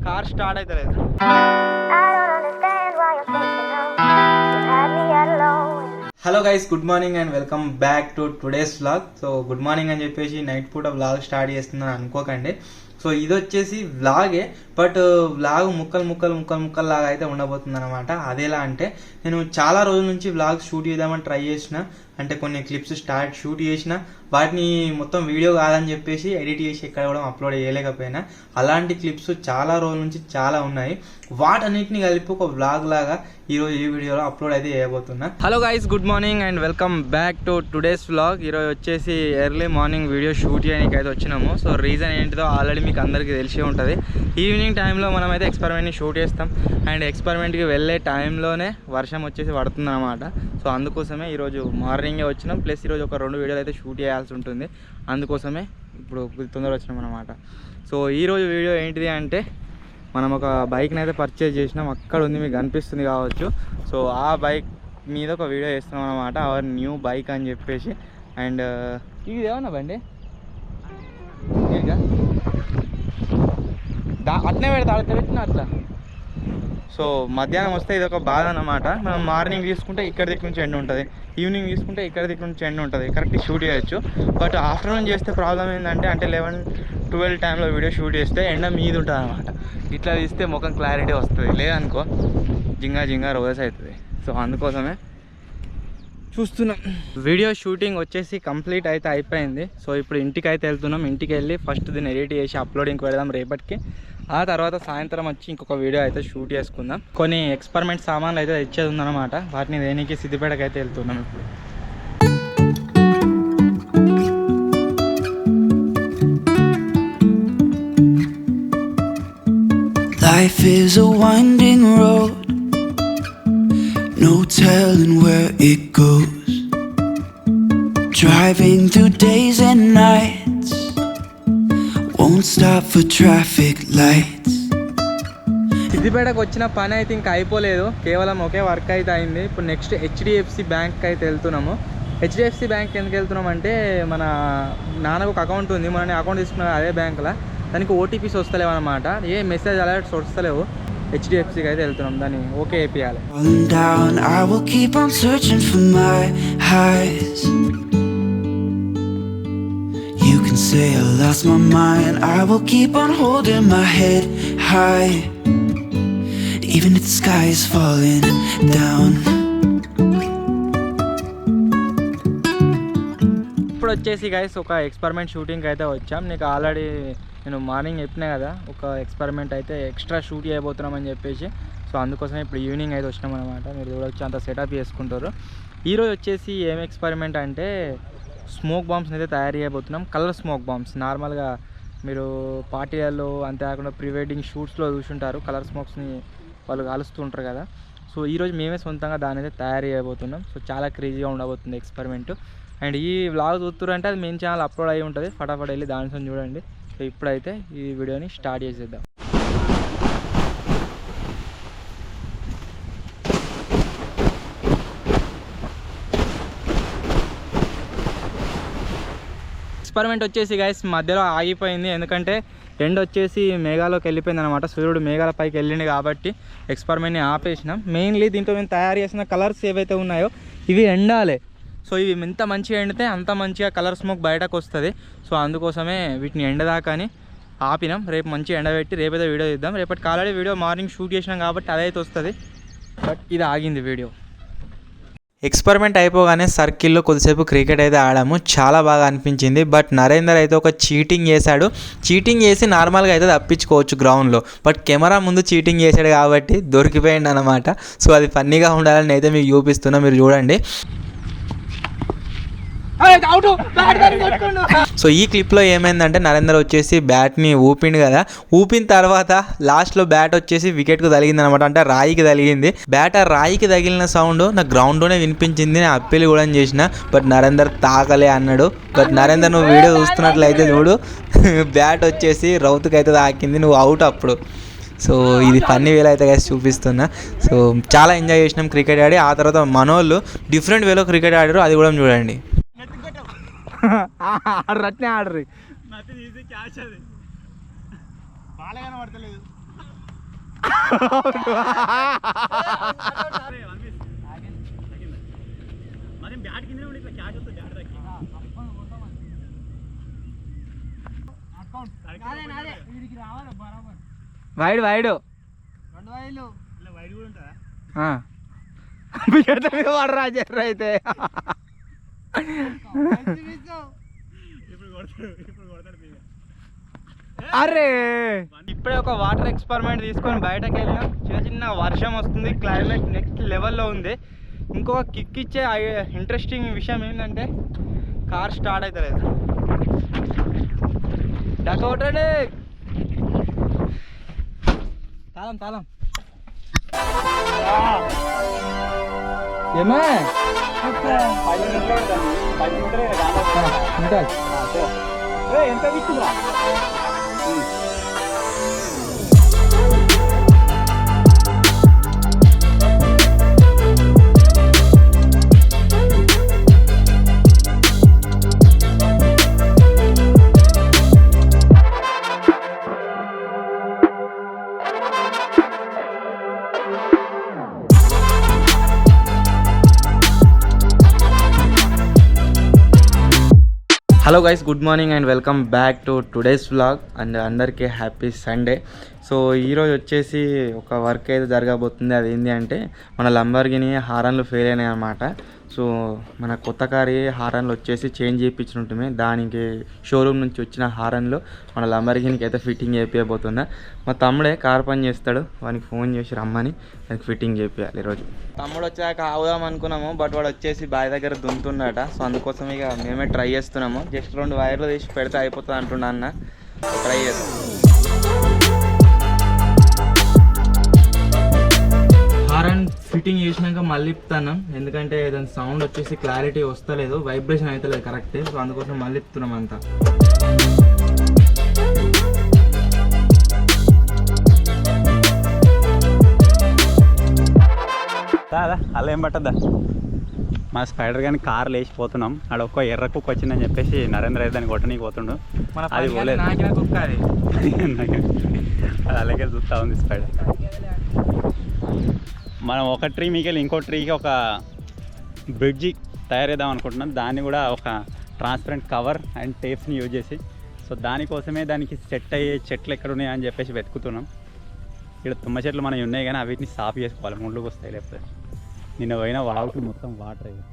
Car start అవుతలేదు. Hello guys, good morning and welcome back to today's vlog. So good morning అని చెప్పేసి night పూట vlog start చేస్తున్నాను అనుకోకండి. సో ఇది వచ్చేసి వ్లాగే, బట్ వ్లాగ్ ముక్కలు లాగా అయితే ఉండబోతుంది అనమాట. అదేలా అంటే నేను చాలా రోజుల నుంచి వ్లాగ్ షూట్ చేద్దామని ట్రై చేసిన, అంటే కొన్ని క్లిప్స్ షూట్ చేసిన, వాటిని మొత్తం వీడియో కాదని చెప్పేసి ఎడిట్ చేసి ఎక్కడ కూడా అప్లోడ్ చేయలేకపోయినా. అలాంటి క్లిప్స్ చాలా రోజుల నుంచి చాలా ఉన్నాయి. వాటన్నిటిని కలిపి ఒక వ్లాగ్ లాగా ఈరోజు ఈ వీడియోలో అప్లోడ్ అయితే చేయబోతున్నా. Hello guys, good morning and welcome back to today's vlog. ఈరోజు వచ్చేసి ఎర్లీ మార్నింగ్ వీడియో షూట్ చేయడానికి అయితే వచ్చినాము. సో రీజన్ ఏంటిదో ఆల్రెడీ మీకు అందరికీ తెలిసే ఉంటుంది. ఈవినింగ్ టైంలో మనం అయితే ఎక్స్పెరిమెంట్ని షూట్ చేస్తాం, అండ్ ఎక్స్పెరిమెంట్కి వెళ్ళే టైంలోనే వర్షం వచ్చేసి పడుతుంది అనమాట. సో అందుకోసమే ఈరోజు మార్నింగే వచ్చినాం. ప్లస్ ఈరోజు ఒక 2 వీడియోలు అయితే షూట్ చేయాల్సి ఉంటుంది, అందుకోసమే ఇప్పుడు తొందరగా వచ్చినాం అనమాట. సో ఈరోజు వీడియో ఏంటిది అంటే, మనం ఒక బైక్ని అయితే పర్చేజ్ చేసినాం. అక్కడ ఉంది, మీకు కనిపిస్తుంది కావచ్చు. సో ఆ బైక్ మీద ఒక వీడియో చేస్తున్నాం అనమాట, అవర్ న్యూ బైక్ అని చెప్పేసి. అండ్ ఇది ఏమన్నా బండి అట్నే పెడతా, అట్లా పెట్టినా అట్లా. సో మధ్యాహ్నం వస్తే ఇది ఒక బాధ అన్నమాట. మనం మార్నింగ్ తీసుకుంటే ఇక్కడ దిక్కు నుంచి ఎండ్ ఉంటుంది, ఈవినింగ్ తీసుకుంటే ఇక్కడ దిక్కు నుంచి ఎండ్ ఉంటుంది, కరెక్ట్ షూట్ చేయొచ్చు. బట్ ఆఫ్టర్నూన్ చేస్తే ప్రాబ్లం ఏంటంటే, అంటే 11-12 టైంలో వీడియో షూట్ చేస్తే ఎండ మీద ఉంటుంది అనమాట. ఇట్లా తీస్తే ముఖం క్లారిటీ వస్తుంది, లేదనుకో జింగా రోజెస్ అవుతుంది. సో అందుకోసమే చూస్తున్నాం. వీడియో షూటింగ్ వచ్చేసి కంప్లీట్ అయితే అయిపోయింది. సో ఇప్పుడు ఇంటికి అయితే వెళ్తున్నాం. ఇంటికి వెళ్ళి ఫస్ట్ దీన్ని ఎడిట్ చేసి అప్లోడింగ్కి వెళ్దాం రేపటికి. ఆ తర్వాత సాయంత్రం వచ్చి ఇంకొక వీడియో అయితే షూట్ చేసుకుందాం. కొన్ని ఎక్స్పెరిమెంట్ సామాన్లు అయితే తెచ్చేది ఉందన్నమాట, వాటిని దేనికి సిద్దిపేటకి అయితే వెళ్తున్నాం ఇప్పుడు. Life is a winding road, no telling where it goes. Driving through days and nights, won't stop for traffic lights. సిద్దిపేటకు వచ్చిన పని అయితే ఇంకా అయిపోలేదు, కేవలం ఒకే వర్క్ అయితే అయింది. ఇప్పుడు నెక్స్ట్ HDFC బ్యాంక్కి అయితే వెళ్తున్నాము. HDFC బ్యాంక్ ఎందుకు వెళ్తున్నాం అంటే, మన నాన్నకు ఒక అకౌంట్ ఉంది, మన అకౌంట్ తీసుకున్న అదే బ్యాంకులో, దానికి OTPs వస్తలేవు అనమాట, ఏ మెసేజ్ అలర్ట్స్ వస్తలేవు. HDFCకి అయితే వెళ్తున్నాం, దాన్ని ఓకే వేయాలి. Down, I will keep on searching for my highs. You can say I lost my mind, I will keep on holding my head high, even if the sky is falling down. ఇప్పుడు వచ్చేసి guys ఒక experiment షూటింగ్కి అయితే వచ్చాం. నీకు already నేను morning చెప్పినా కదా, ఒక ఎక్స్పెరిమెంట్ అయితే ఎక్స్ట్రా షూట్ చేయబోతున్నామని చెప్పేసి. సో అందుకోసమే ఇప్పుడు ఈవినింగ్ అయితే వచ్చినాం అనమాట. మీరు చూడొచ్చు, అంత సెటప్ చేసుకుంటారు. ఈరోజు వచ్చేసి ఏం ఎక్స్పెరిమెంట్ అంటే, స్మోక్ బాంబ్స్ని అయితే తయారు చేయబోతున్నాం. Colour smoke bombs. నార్మల్గా మీరు పార్టీలలో, అంతేకాకుండా ప్రీ వెడ్డింగ్ షూట్స్లో చూసుంటారు, కలర్ స్మోక్స్ని వాళ్ళు కాలుస్తూ ఉంటారు కదా. సో ఈరోజు మేమే సొంతంగా దాని అయితే తయారు చేయబోతున్నాం. సో చాలా క్రేజీగా ఉండబోతుంది ఎక్స్పెరిమెంట్. అండ్ ఈ వ్లాగ్ చూస్తారంటే అది మెయిన్ ఛానల్ అప్లోడ్ అయి ఉంటుంది, ఫటాఫట్ వెళ్ళి దానితో చూడండి. సో ఇప్పుడైతే ఈ వీడియోని స్టార్ట్ చేసేద్దాం. ఎక్స్పెరిమెంట్ వచ్చేసి గైస్ మధ్యలో ఆగిపోయింది, ఎందుకంటే ఎండ వచ్చేసి మేఘాలోకి వెళ్ళిపోయింది అనమాట. సూర్యుడు మేఘాల పైకి వెళ్ళింది కాబట్టి ఎక్స్పెరిమెంట్ని ఆపేసినాం. మెయిన్లీ దీంట్లో మేము తయారు చేసిన కలర్స్ ఏవైతే ఉన్నాయో ఇవి ఎండాలి. సో ఇవి ఎంత మంచిగా ఎండితే అంత మంచిగా కలర్ స్మోక్ బయటకు వస్తుంది. సో అందుకోసమే వీటిని ఎండదాకాని ఆపినాం. రేపు మంచిగా ఎండబెట్టి రేపైతే వీడియో తీద్దాం. రేపటికి ఆల్రెడీ వీడియో మార్నింగ్ షూట్ చేసినాం కాబట్టి అదైతే వస్తుంది, బట్ ఇది ఆగింది వీడియో. ఎక్స్పెరిమెంట్ అయిపోగానే సర్కిల్లో కొద్దిసేపు క్రికెట్ అయితే ఆడాము, చాలా బాగా అనిపించింది. బట్ నరేందర్ అయితే ఒక చీటింగ్ చేశాడు. చీటింగ్ చేసి నార్మల్గా అయితే తప్పించుకోవచ్చు గ్రౌండ్లో, బట్ కెమెరా ముందు చీటింగ్ చేశాడు కాబట్టి దొరికిపోయింది అనమాట. సో అది ఫన్నీగా ఉండాలని అయితే మీకు చూపిస్తున్నా, మీరు చూడండి. సో ఈ క్లిప్లో ఏమైందంటే, నరేందర్ వచ్చేసి బ్యాట్ని ఊపిండు కదా, ఊపిన తర్వాత లాస్ట్లో బ్యాట్ వచ్చేసి వికెట్కు తగిలింది అనమాట, అంటే రాయికి తగిలింది. బ్యాట్ ఆ రాయికి తగిలిన సౌండ్ నా గ్రౌండ్లోనే వినిపించింది. నేను అప్పీల్ కూడా చేసిన, బట్ నరేందర్ తాకలే అన్నాడు. బట్ నరేందర్, నువ్వు వీడియో చూస్తున్నట్లయితే చూడు, బ్యాట్ వచ్చేసి రౌతుకి అయితే తాకింది, నువ్వు అవుట్ అప్పుడు. సో ఇది ఫన్నీ వేలో అయితే గైస్ చూపిస్తున్నా. సో చాలా ఎంజాయ్ చేసినాం క్రికెట్ ఆడి. ఆ తర్వాత మనోళ్ళు డిఫరెంట్ వేలో క్రికెట్ ఆడారు, అది కూడా చూడండి. రట్నే ఆడరు, బాలగానే పడతలేదు. మరి బ్యాట్ కింద ఇట్లా క్యాచ్ వస్తుంది బ్యాట్ దగ్గర. వైడ్ వైడ్ ఇలా వైడ్ కూడా ఉంటుందా? వాడరా జర్ర అయితే ఇప్పుడు కొడతాడు మీద. అరే ఇప్పుడే ఒక వాటర్ ఎక్స్పెరిమెంట్ తీసుకొని బయటకు వెళ్ళినాం. చిన్న చిన్న వర్షం వస్తుంది, క్లైమేట్ నెక్స్ట్ లెవెల్లో ఉంది. ఇంకొక కిక్ ఇచ్చే ఇంట్రెస్టింగ్ విషయం ఏంటంటే కార్ స్టార్ట్ అవుతలేదు. డకౌటండి తాళం తాళం ఏమే ఎంత విచ్చురా? Hello guys, good morning and welcome back to today's vlog. And అందరికీ హ్యాపీ సండే. సో ఈరోజు వచ్చేసి ఒక వర్క్ అయితే జరగబోతుంది. అది ఏంటి అంటే మన లంబర్గిని హారన్లు ఫెయిల్ అయినాయి అనమాట. సో మన కొత్త కారు హారన్లు వచ్చేసి చేంజ్ చేయించుంటుంది. దానికి షోరూమ్ నుంచి వచ్చిన హారన్లు మన లంబర్గినికి అయితే ఫిట్టింగ్ చేయించబోతున్నా. మా తమ్ముడే కార్ పని చేస్తాడు, వానికి ఫోన్ చేసి రమ్మని దానికి ఫిట్టింగ్ చేయించాలి ఈరోజు. తమ్ముడు వచ్చాక ఆవుదాం అనుకున్నాము, బట్ వాడు వచ్చేసి బావి దగ్గర దున్నుతుండట. సో అందుకోసం ఇక మేమే ట్రై చేస్తున్నాము. జస్ట్ 2 వైర్లు తీసి పెడితే అయిపోతుంది అంటున్నా అన్న. ట్రై చేస్తాం. హారన్ ఫిట్టింగ్ చేసినాక మళ్ళీ ఇప్పుతాను, ఎందుకంటే దాని సౌండ్ వచ్చేసి క్లారిటీ వస్తలేదు, వైబ్రేషన్ అయితే లేదు కరెక్ట్. సో అందుకోసం మళ్ళీ ఇప్పుతున్నాం అంతా. దాదా అలా ఏం పట్టద్దా? మా స్పైడర్ కానీ కార్లు వేసిపోతున్నాం. ఆడ ఒక్క ఎర్ర కుక్క వచ్చిందని చెప్పేసి నరేంద్ర అయితే దాన్ని కొట్టనీకి పోతుండు. అది పోలేదు, అది అలాగే చూస్తూ ఉంది స్పైడర్. మనం ఒక ట్రీ మీకెళ్ళి ఇంకో ట్రీకి ఒక బ్రిడ్జి తయారు చేద్దాం అనుకుంటున్నాం. దాన్ని కూడా ఒక ట్రాన్స్పరెంట్ కవర్ అండ్ టేప్స్ని యూజ్ చేసి. సో దానికోసమే దానికి సెట్ అయ్యే చెట్లు ఎక్కడ ఉన్నాయని అని చెప్పేసి వెతుకుతున్నాం. ఇక్కడ తుమ్మ చెట్లు మనవి ఉన్నాయి కానీ వీటిని సాఫ్ చేసుకోవాలి, ముళ్ళుకు వస్తాయి. లేకపోతే నిన్న పోయిన వాగుకి మొత్తం వాటర్ అయ్యి.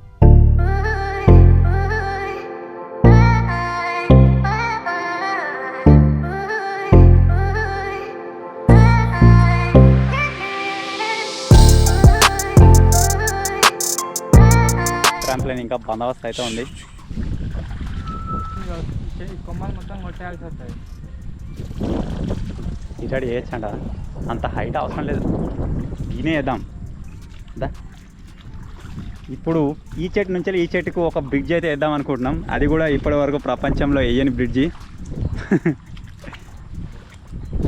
ట్రాంప్లైన్ ఇంకా బందోబస్తు అయితే ఉంది. కొమ్మలు మొత్తం కొట్టేయాల్సి వస్తుంది. ఇటాడు చేయొచ్చంట, అంత హైట్ అవసరం లేదు. దీనే వేద్దాం దా. ఇప్పుడు ఈ చెట్టు నుంచి ఈ చెట్టుకు ఒక బ్రిడ్జ్ అయితే వేద్దాం అనుకుంటున్నాం. అది కూడా ఇప్పటి వరకు ప్రపంచంలో వేయని బ్రిడ్జి.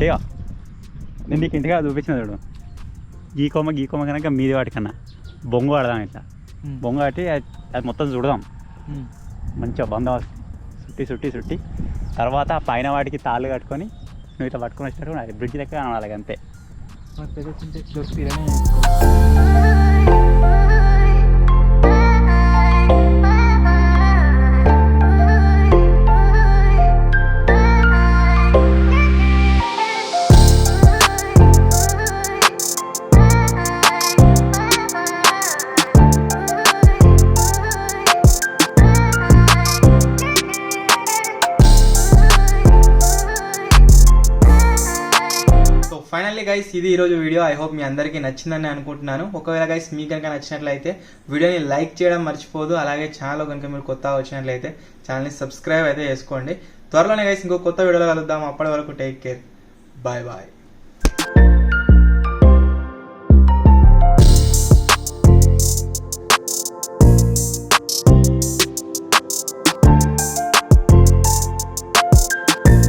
లేవా నేను నీకు ఇంటిగా చూపించిన చూడు. గీ కొమ్మ కనుక మీది వాటికన్నా బొంగు ఆడదాం. ఇట్లా బొంగు ఆటి అది మొత్తం చూడదాం మంచిగా బందోబస్తు చుట్టి తర్వాత పైన వాటికి తాళ్ళు కట్టుకొని నువ్వు ఇట్లా పట్టుకొని వచ్చినట్టు అది బ్రిడ్జ్ దగ్గర అలాగే అంతే. ఫైనల్లీ గైస్, ఇది ఈరోజు వీడియో. ఐ హోప్ మీ అందరికీ నచ్చిందని అనుకుంటున్నాను. ఒకవేళ గైస్ మీకు కనుక నచ్చినట్లయితే వీడియోని లైక్ చేయడం మర్చిపోదు. అలాగే ఛానల్ కనుక మీరు కొత్తగా వచ్చినట్లయితే ఛానల్ని సబ్స్క్రైబ్ అయితే చేసుకోండి. త్వరలోనే గైస్ ఇంకో కొత్త వీడియోలో కలుద్దాం. అప్పటి వరకు టేక్ కేర్, బాయ్ బాయ్.